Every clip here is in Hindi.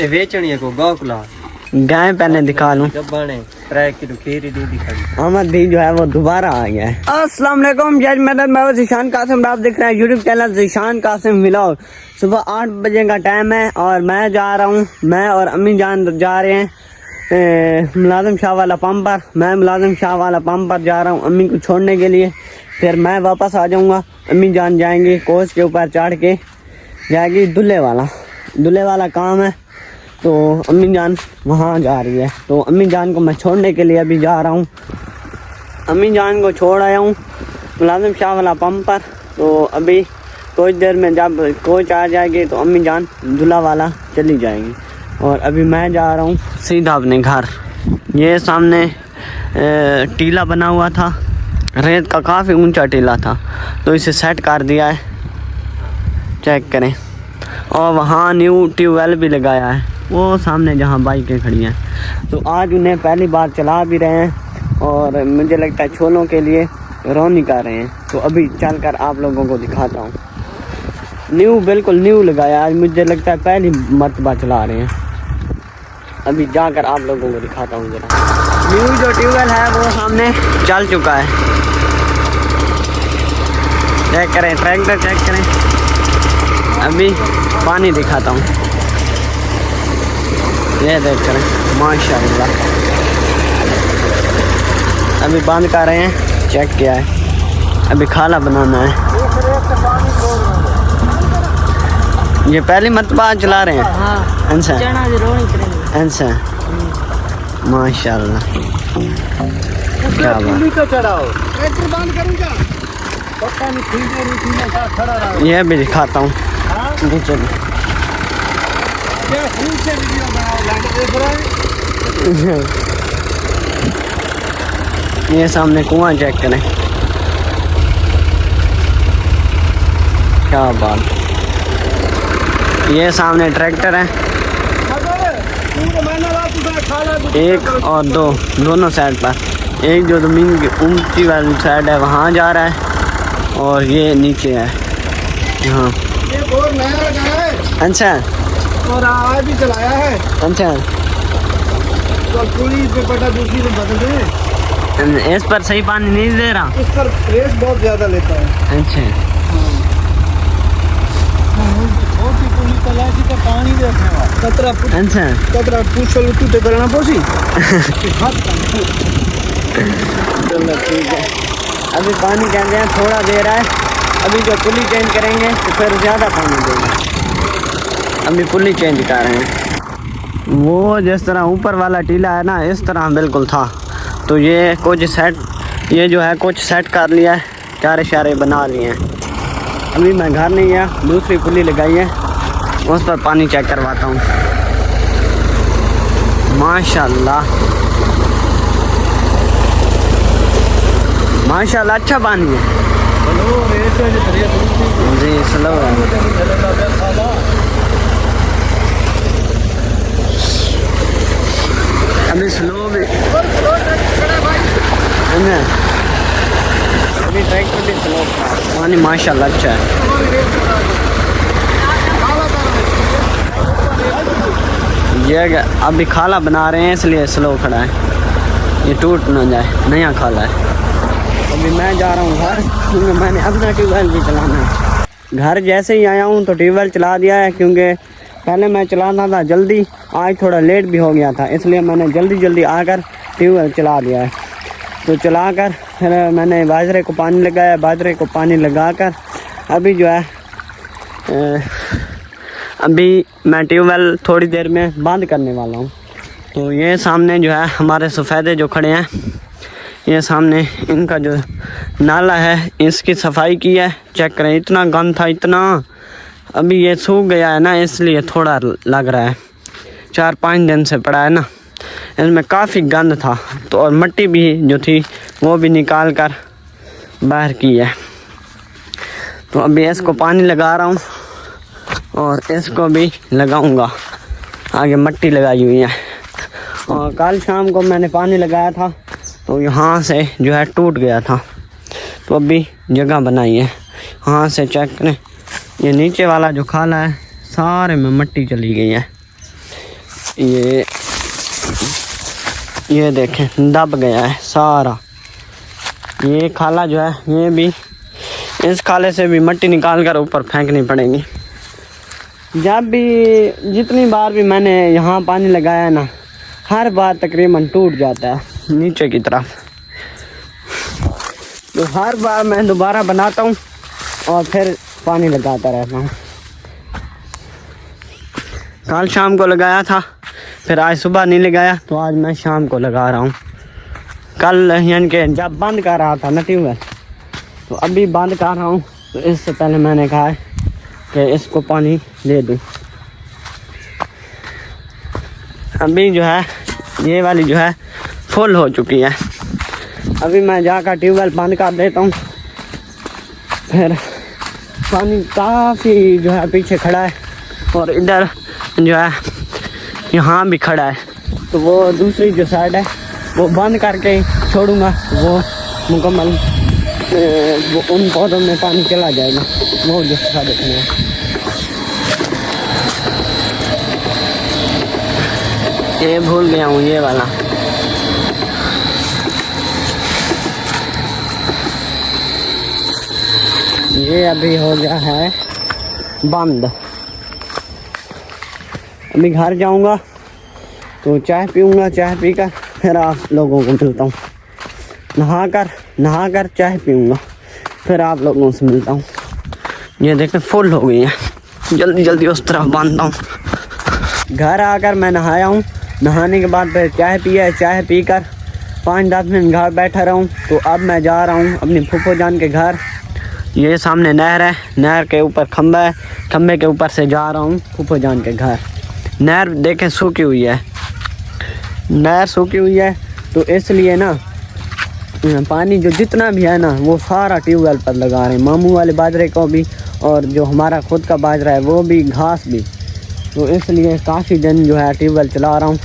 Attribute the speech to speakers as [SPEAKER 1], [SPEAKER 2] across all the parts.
[SPEAKER 1] वेचनी है को गौकला
[SPEAKER 2] गाय पहले दिखा लूं। अहमद भी जो है वो दोबारा आ गया है। अस्सलाम वालेकुम, जज मदद, मैं ज़ीशान कासिम, आप देख रहे हैं YouTube channel Zeeshan Qasim vlog. सुबह 8 बजे का टाइम है और मैं जा रहा हूँ, मैं और अम्मी जान जा रहे हैं मुलाजिम शाह वाला पंप पर। मैं मुलाजिम शाह वाला पंप पर जा रहा हूँ अम्मी को छोड़ने के लिए, फिर मैं वापस आ जाऊँगा। अम्मी जान जाएंगी कोच के ऊपर चढ़ के, जाएगी दूल्हे वाला काम है, तो अम्मी जान वहाँ जा रही है। तो अम्मी जान को मैं छोड़ने के लिए अभी जा रहा हूँ। अम्मी जान को छोड़ आया हूँ मुलाजिम शाह वाला पंप पर। तो अभी कुछ देर में जब कोच आ जाएगी तो अम्मी जान दूल्हा वाला चली जाएगी और अभी मैं जा रहा हूँ सीधा अपने घर। ये सामने टीला बना हुआ था, रेत का काफ़ी ऊंचा टीला था, तो इसे सेट कर दिया है, चेक करें। और वहाँ न्यू ट्यूबवेल भी लगाया है, वो सामने जहाँ बाइकें खड़ी हैं। तो आज उन्हें पहली बार चला भी रहे हैं और मुझे लगता है छोलों के लिए रौनी कर रहे हैं। तो अभी चलकर आप लोगों को दिखाता हूँ। न्यू, बिल्कुल न्यू लगाया, आज मुझे लगता है पहली मरतबा चला रहे हैं। अभी जाकर आप लोगों को दिखाता हूँ जरा। न्यू जो ट्यूबवेल है वो सामने चल चुका है, चेक करें, ट्रैक्टर चेक करें। अभी पानी दिखाता हूँ, ये देख करें, माशाल्लाह। अभी बंद कर रहे हैं, चेक किया है। अभी खाला बनाना है, ये पहली मरतबा चला रहे हैं। हाँ, अच्छा, माशाल्लाह, क्या बात। ये भी दिखाता हूँ, ये सामने कुआं चेक करें, क्या बात। ये सामने ट्रैक्टर है, एक और दो, दोनों साइड पर। एक जो ज़मीन की ऊंची वाली साइड है वहाँ जा रहा है और ये नीचे है यहाँ। अच्छा,
[SPEAKER 3] और आज भी चलाया है।
[SPEAKER 2] अच्छा,
[SPEAKER 3] तो पूरी पे पटा दूसरी में बदल दे।
[SPEAKER 2] इस पर सही पानी नहीं दे रहा,
[SPEAKER 3] इस पर प्रेस बहुत ज़्यादा लेता है।
[SPEAKER 2] अच्छा,
[SPEAKER 3] का पानी कतरा
[SPEAKER 2] अच्छा,
[SPEAKER 3] कतरा पूछो टूटे करना पोसी।
[SPEAKER 2] चलो ठीक है। अभी पानी कहते हैं थोड़ा दे रहा है, अभी जो पुली चेंज करेंगे तो फिर ज़्यादा पानी देगा। अभी पुली चेंज कर रहे हैं। वो जिस तरह ऊपर वाला टीला है ना, इस तरह बिल्कुल था। तो ये कुछ सेट कर लिया है, चारे शारे बना लिए हैं। अभी मैं घर नहीं गया, दूसरी पुली लगाई है, उस पर पानी चेक करवाता हूँ। माशाल्लाह, माशाल्लाह, अच्छा पानी है जी, स्लो है। अभी स्लो भी, अभी ट्रैक्टर भी स्लो, पानी माशाल्लाह अच्छा है। ये अभी खाला बना रहे हैं इसलिए स्लो खड़ा है, ये टूट ना जाए, नया खाला है। अभी मैं जा रहा हूँ घर, क्योंकि मैंने अपना ट्यूबवेल भी चलाना है। घर जैसे ही आया हूँ तो ट्यूबवेल चला दिया है, क्योंकि पहले मैं चलाना था जल्दी, आज थोड़ा लेट भी हो गया था, इसलिए मैंने जल्दी आकर ट्यूबवेल चला दिया है। तो चलाकर फिर मैंने बाजरे को पानी लगाया, बाजरे को पानी लगाकर अभी जो है अभी मैं ट्यूबवेल थोड़ी देर में बंद करने वाला हूँ। तो ये सामने जो है हमारे सफ़ेदे जो खड़े हैं, ये सामने इनका जो नाला है इसकी सफाई की है, चेक करें, इतना गंद था, इतना। अभी ये सूख गया है ना, इसलिए थोड़ा लग रहा है, 4-5 दिन से पड़ा है ना, इसमें काफ़ी गंद था। तो और मिट्टी भी जो थी वो भी निकाल कर बाहर की है। तो अभी इसको पानी लगा रहा हूँ और इसको भी लगाऊंगा, आगे मिट्टी लगाई हुई है। और कल शाम को मैंने पानी लगाया था तो यहाँ से जो है टूट गया था, तो अभी जगह बनाई है। यहाँ से चेक करें, ये नीचे वाला जो खाला है सारे में मिट्टी चली गई है, ये देखें दब गया है सारा। ये खाला जो है ये भी, इस खाले से भी मिट्टी निकाल कर ऊपर फेंकनी पड़ेगी। जब भी जितनी बार भी मैंने यहाँ पानी लगाया ना, हर बार तकरीबन टूट जाता है नीचे की तरफ। तो हर बार मैं दोबारा बनाता हूँ और फिर पानी लगाता रहता हूँ। कल शाम को लगाया था, फिर आज सुबह नहीं लगाया, तो आज मैं शाम को लगा रहा हूँ। कल यानी कि जब बंद कर रहा था ना ट्यूबवेल, तो अभी बंद कर रहा हूँ। तो इससे पहले मैंने कहा है कि इसको पानी दे दूँ। अभी जो है ये वाली जो है फुल हो चुकी है। अभी मैं जाकर ट्यूबवेल बंद कर देता हूँ। फिर पानी काफ़ी जो है पीछे खड़ा है और इधर जो है यहाँ भी खड़ा है। तो वो दूसरी जो साइड है वो बंद करके छोड़ूंगा, वो मुकम्मल वो उन पौधों में पानी चला जाएगा। वो जो देखने है ये भूल गया हूँ ये वाला। ये अभी हो गया है बंद। अभी घर जाऊंगा तो चाय पीऊँगा, चाय पीकर फिर आप लोगों को मिलता हूँ। नहा कर चाय पीऊँगा, फिर आप लोगों से मिलता हूँ। ये देखें फुल हो गई है, जल्दी जल्दी उस तरफ बांधता हूँ। घर आकर मैं नहाया हूँ, नहाने के बाद फिर चाय पिया, चाय पीकर 5-10 मिनट घर बैठा रहा हूँ। तो अब मैं जा रहा हूँ अपनी फूफो जान के घर। ये सामने नहर है, नहर के ऊपर खंबा है, खंबे के ऊपर से जा रहा हूँ फूफो जान के घर। नहर देखें सूखी हुई है, नहर सूखी हुई है, तो इसलिए ना पानी जो जितना भी है ना वो सारा ट्यूबवेल पर लगा रहे हैं। मामू वाले बाजरे को भी और जो हमारा खुद का बाजरा है वो भी, घास भी। तो इसलिए काफ़ी दिन जो है ट्यूबवेल चला रहा हूँ।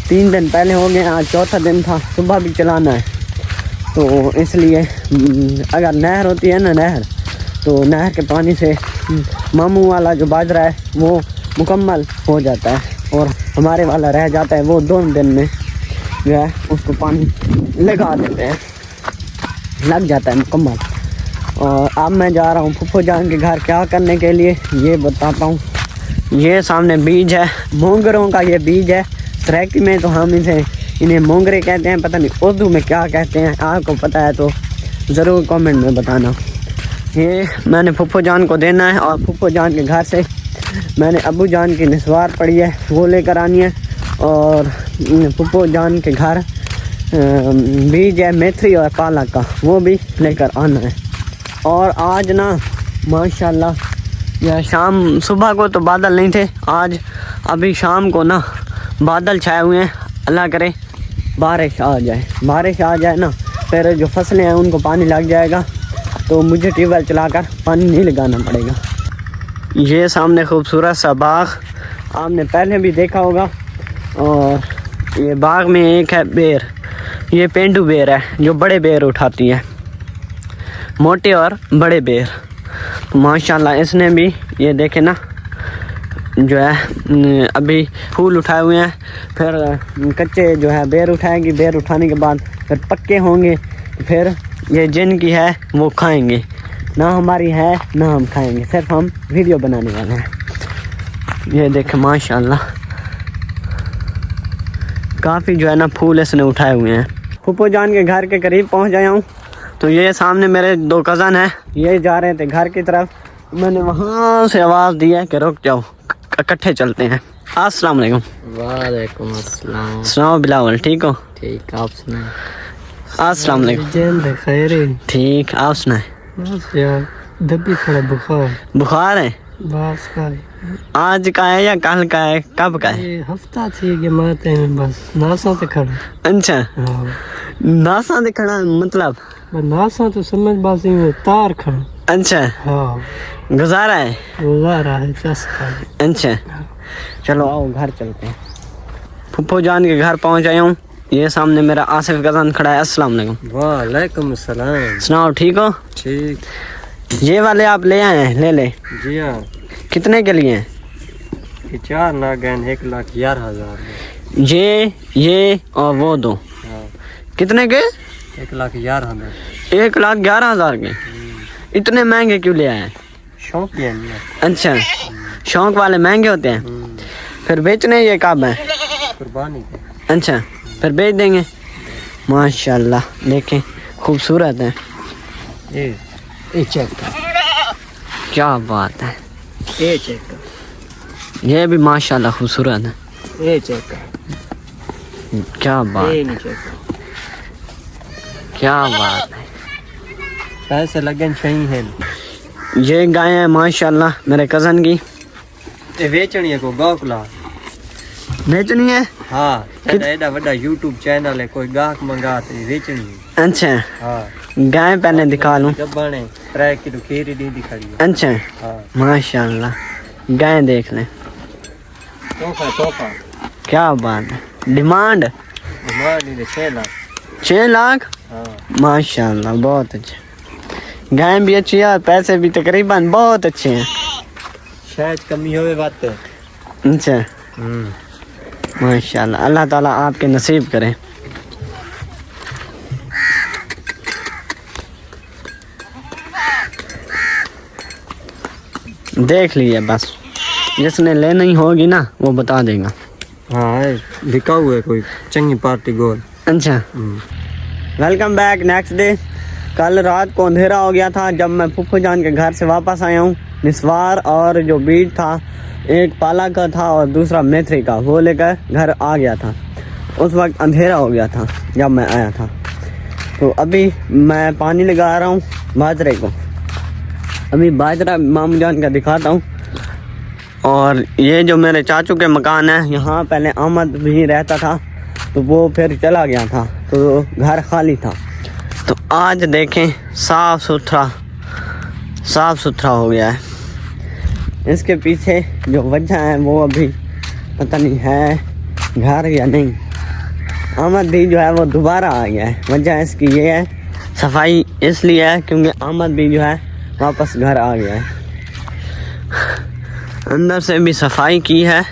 [SPEAKER 2] 3 दिन पहले हो गए, आज चौथा दिन था, सुबह भी चलाना है। तो इसलिए अगर नहर होती है ना नहर, तो नहर के पानी से मामू वाला जो बाजरा है वो मुकम्मल हो जाता है और हमारे वाला रह जाता है। वो 2 दिन में जो है उसको पानी लगा देते हैं, लग जाता है मुकम्मल। और अब मैं जा रहा हूँ फूफो जान के घर। क्या करने के लिए ये बताता हूँ। ये सामने बीज है, मोंगरों का ये बीज है। सराइकी में तो हम इन्हें मोंगरे कहते हैं, पता नहीं उर्दू में क्या कहते हैं। आपको पता है तो ज़रूर कमेंट में बताना। ये मैंने फूफो जान को देना है और फूफो जान के घर से मैंने अबू जान की निस्वार पड़ी है वो लेकर आनी है। और फूफो जान के घर बीज है मेथी और पालक का, वो भी लेकर आना है। और आज ना माशाल्लाह या शाम, सुबह को तो बादल नहीं थे, आज अभी शाम को ना बादल छाए हुए हैं। अल्लाह करे बारिश आ जाए, बारिश आ जाए ना, फिर जो फसलें हैं उनको पानी लग जाएगा, तो मुझे ट्यूबवेल चलाकर पानी नहीं लगाना पड़ेगा। ये सामने खूबसूरत सा बाग आपने पहले भी देखा होगा। और ये बाग में एक है बेर, ये पेंडू बेर है जो बड़े बेर उठाती है, मोटे और बड़े बेर। तो माशाल्लाह इसने भी ये देखे ना जो है अभी फूल उठाए हुए हैं। फिर कच्चे जो है बेर उठाएंगी, बेर उठाने के बाद फिर पक्के होंगे, फिर ये जिनकी है वो खाएंगे। ना हमारी है ना हम खाएंगे, सिर्फ हम वीडियो बनाने वाले हैं। ये देखें माशाल्लाह काफ़ी जो है ना फूल इसने उठाए हुए हैं। फूफो जान के घर के करीब पहुंच गया हूँ। तो ये सामने मेरे 2 कज़न हैं, ये जा रहे थे घर की तरफ। मैंने वहाँ से आवाज़ दी है कि रुक जाओ, इकट्ठे चलते हैं। अस्सलाम वालेकुम।
[SPEAKER 1] वालेकुम अस्सलाम।
[SPEAKER 2] सुनाओ बिलावल, ठीक हो?
[SPEAKER 1] ठीक, आप सुनाए?
[SPEAKER 2] अस्सलाम वालेकुम।
[SPEAKER 1] खैर है?
[SPEAKER 2] ठीक, आप सुनाए?
[SPEAKER 1] बस यार दबी थोड़ा
[SPEAKER 2] बुखार है।
[SPEAKER 1] बस का
[SPEAKER 2] आज का है या कल का है, कब का है?
[SPEAKER 1] ये हफ्ता थी कि माते में बस नासा ते खड़ा।
[SPEAKER 2] अच्छा,
[SPEAKER 1] हाँ
[SPEAKER 2] नासा ते खड़ा मतलब?
[SPEAKER 1] नासा तो समझ बासी में तार खड़ा।
[SPEAKER 2] अच्छा,
[SPEAKER 1] हाँ
[SPEAKER 2] गुजारा है,
[SPEAKER 1] गुजारा है चस्का।
[SPEAKER 2] अच्छा चलो आओ घर चलते हैं। फूफो जान के घर पहुंच आया हूँ। ये सामने मेरा आसिफ कज़न खड़ा है। अस्सलाम वालेकुम।
[SPEAKER 1] वालेकुम अस्सलाम।
[SPEAKER 2] सुनाओ, ठीक हो?
[SPEAKER 1] ठीक।
[SPEAKER 2] ये वाले आप ले आए हैं? ले ले।
[SPEAKER 1] जी हाँ।
[SPEAKER 2] कितने के लिए हैं?
[SPEAKER 1] के 4 नाग हैं, 1,11,000 में।
[SPEAKER 2] ये और वो दो
[SPEAKER 1] हाँ,
[SPEAKER 2] कितने के?
[SPEAKER 1] 1,11,000।
[SPEAKER 2] 1,11,000 के। इतने महंगे क्यों ले आए?
[SPEAKER 1] शौक ही है ना।
[SPEAKER 2] अच्छा, शौक वाले महंगे होते हैं। फिर बेचने ये कब है?
[SPEAKER 1] कुर्बानी के।
[SPEAKER 2] अच्छा, फिर बेच देंगे। माशाल्लाह, देखें खूबसूरत है।
[SPEAKER 1] ये चेक कर,
[SPEAKER 2] क्या बात है।
[SPEAKER 1] ये चेक कर,
[SPEAKER 2] ये भी माशाल्लाह खूबसूरत है।
[SPEAKER 1] ये चेक कर,
[SPEAKER 2] क्या बात,
[SPEAKER 1] ये नहीं चेक कर।
[SPEAKER 2] क्या बात है।
[SPEAKER 1] पैसे लगन चाहिए हैं।
[SPEAKER 2] ये गाय है माशाल्लाह मेरे कज़न की।
[SPEAKER 1] ये बेचनी है को गाकला।
[SPEAKER 2] बेचनी है?
[SPEAKER 1] हाँ, एडा बड़ा यूट्यूब चैनल है, कोई गाहक मंगा तो बेचनी है।
[SPEAKER 2] अच्छा,
[SPEAKER 1] हाँ,
[SPEAKER 2] गाय पहले दिखा लूं।
[SPEAKER 1] जब बने 3 किलो खीरी नहीं दिखाई है।
[SPEAKER 2] अच्छा,
[SPEAKER 1] हाँ,
[SPEAKER 2] माशाल्लाह, गाय देख लें।
[SPEAKER 1] तोहफा
[SPEAKER 2] क्या बात है। डिमांड
[SPEAKER 1] नहीं 6 लाख।
[SPEAKER 2] 6 लाख?
[SPEAKER 1] हाँ,
[SPEAKER 2] माशाल्लाह, बहुत अच्छा। गाय भी अच्छी है और पैसे भी तकरीबन बहुत अच्छे हैं।
[SPEAKER 1] शायद कमी होवे बात।
[SPEAKER 2] अच्छा, माशाल्लाह, अल्लाह ताला आपके नसीब करे। देख लिए बस, जिसने लेनी होगी ना वो बता देगा।
[SPEAKER 1] हाँ, बिका हुआ है कोई चंगी पार्टी गोल।
[SPEAKER 2] अच्छा, वेलकम बैक। नेक्स्ट डे, कल रात को अंधेरा हो गया था जब मैं फुफ्फू जान के घर से वापस आया हूँ। निस्वार और जो बीज था, एक पाला का था और दूसरा मेथरी का, वो लेकर घर आ गया था। उस वक्त अंधेरा हो गया था जब मैं आया था। तो अभी मैं पानी लगा रहा हूँ बाजरे को। अभी बाजरा मामू जान का दिखाता हूँ। और ये जो मेरे चाचू के मकान है, यहाँ पहले अहमद भी रहता था, तो वो फिर चला गया था, तो घर खाली था। तो आज देखें साफ सुथरा हो गया है। इसके पीछे जो वजह है वो अभी पता नहीं है घर या नहीं। अहमद भी जो है वो दोबारा आ गया है। वजह इसकी ये है, सफाई इसलिए है क्योंकि अहमद भी जो है वापस घर आ गया है। अंदर से भी सफाई की है,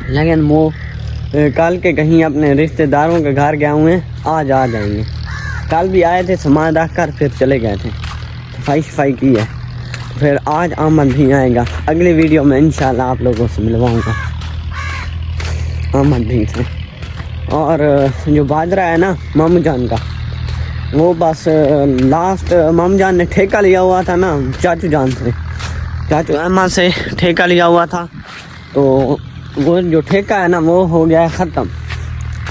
[SPEAKER 2] लेकिन वो कल के कहीं अपने रिश्तेदारों के घर गए हुए हैं, आज आ जाएंगे। कल भी आए थे, सामान रख कर फिर चले गए थे। सफाई की है, फिर आज अहमद भी आएगा। अगली वीडियो में इंशाल्लाह आप लोगों से मिलवाऊंगा अहमद भी से। और जो बाजरा है ना मामू जान का, वो बस लास्ट मामू जान ने ठेका लिया हुआ था ना चाचू जान से, चाचू अम्मा से ठेका लिया हुआ था। तो वो जो ठेका है ना वो हो गया है ख़त्म।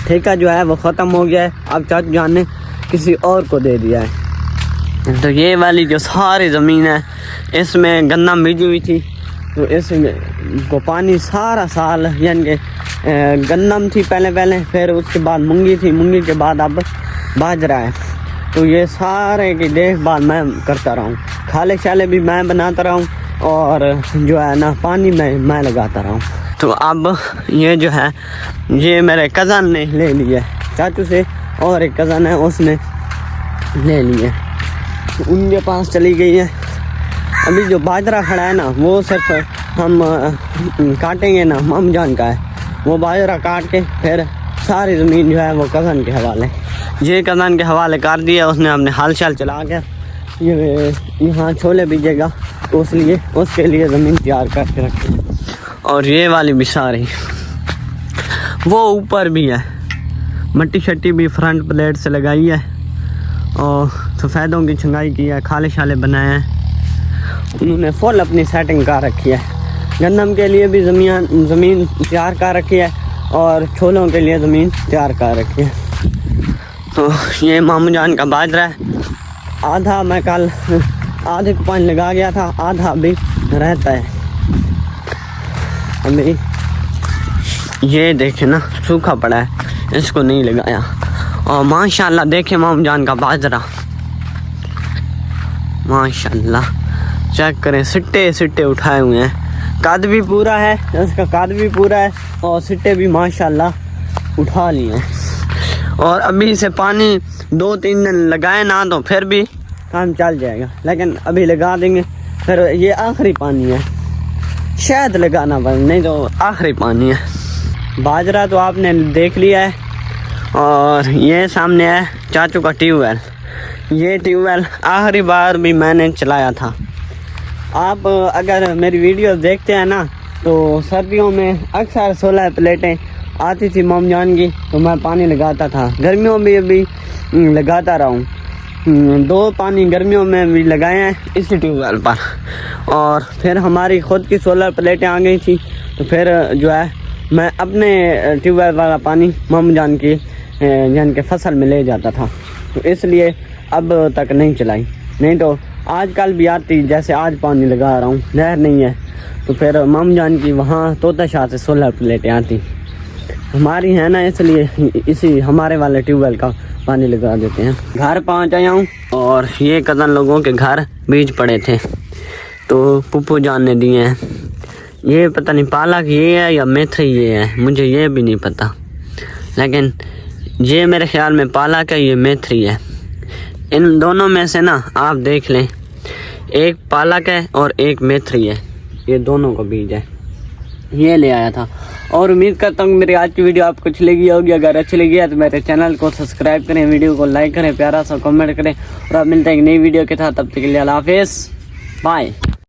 [SPEAKER 2] ठेका जो है वो ख़त्म हो गया है। अब चाचू जान ने किसी और को दे दिया है। तो ये वाली जो सारी ज़मीन है, इसमें गन्ना बीजी हुई थी, तो इसमें को पानी सारा साल, यानी कि गन्नम थी पहले, फिर उसके बाद मूंगी थी, मूंगी के बाद अब बाजरा है। तो ये सारे की देखभाल मैं करता रहा हूँ, खाले शाले भी मैं बनाता रहा हूँ, और जो है ना पानी मैं लगाता रहा हूँ। तो अब ये जो है ये मेरे कज़न ने ले लिया चाचू से, और एक कज़न है उसने ले लिए, उनके पास चली गई है। अभी जो बाजरा खड़ा है ना वो सिर्फ हम काटेंगे ना, मामू जान का है, वो बाजरा काट के फिर सारी ज़मीन जो है वो कज़न के हवाले, ये कज़न के हवाले कर दिया उसने। अपने हाल चाल चला के ये यहाँ छोले बीजेगा, तो इसलिए उसके लिए ज़मीन तैयार करके रखी। और ये वाली भी सारी, वो ऊपर भी है, मट्टी शट्टी भी फ्रंट प्लेट से लगाई है, और सफ़ेदों की छंगाई की है, खाले शाले बनाए हैं। उन्होंने फुल अपनी सेटिंग कर रखी है। गंदम के लिए भी ज़मीन तैयार कर रखी है, और छोलों के लिए ज़मीन तैयार कर रखी है। तो ये मामू जान का बाजरा है। आधा मैं कल आधे को पानी लगा गया था, आधा अभी रहता है। अभी ये देखे ना सूखा पड़ा है, इसको नहीं लगाया। और माशाल्लाह देखे मामू जान का बाजरा, माशाल्लाह चेक करें, सिट्टे उठाए हुए हैं। कद भी पूरा है, इसका कद भी पूरा है, और सिट्टे भी माशाल्लाह उठा लिए हैं। और अभी से पानी 2-3 दिन लगाए ना तो फिर भी काम चल जाएगा, लेकिन अभी लगा देंगे। फिर ये आखिरी पानी है, शायद लगाना पड़े, नहीं तो आखिरी पानी है। बाजरा तो आपने देख लिया है, और ये सामने है चाचू का ट्यूबवेल। ये ट्यूबवेल आखिरी बार भी मैंने चलाया था। आप अगर मेरी वीडियो देखते हैं ना, तो सर्दियों में अक्सर 16 प्लेटें आती थी मोम जान की, तो मैं पानी लगाता था। गर्मियों में अभी लगाता रहा हूँ, 2 पानी गर्मियों में भी लगाए हैं इसी ट्यूबवेल पर। और फिर हमारी खुद की 16 प्लेटें आ गई थी, तो फिर जो है मैं अपने ट्यूबवेल वाला पानी मोम जान की जान के फसल में ले जाता था, तो इसलिए अब तक नहीं चलाई। नहीं तो आजकल भी आती, जैसे आज पानी लगा रहा हूँ, नहर नहीं है, तो फिर मोम जान की वहाँ तोता शाह से 16 प्लेटें आती हमारी है ना, इसलिए इसी हमारे वाले ट्यूबवेल का पानी लगा देते हैं। घर पहुँच आया हूँ, और ये कज़न लोगों के घर बीज पड़े थे, तो पुप्पू जान ने दिए हैं। ये पता नहीं पालक ये है या मेथी ये है, मुझे ये भी नहीं पता, लेकिन ये मेरे ख्याल में पालक है, ये मेथी है। इन दोनों में से ना आप देख लें, एक पालक है और एक मेथी है, ये दोनों का बीज है। ये ले आया था, और उम्मीद करता हूँ मेरी आज की वीडियो आपको अच्छी लगी होगी। अगर अच्छी लगी है तो मेरे चैनल को सब्सक्राइब करें, वीडियो को लाइक करें, प्यारा सा कमेंट करें, और आप मिलते हैं एक नई वीडियो के साथ। तब तक के लिए अल्लाह हाफिज़, बाय।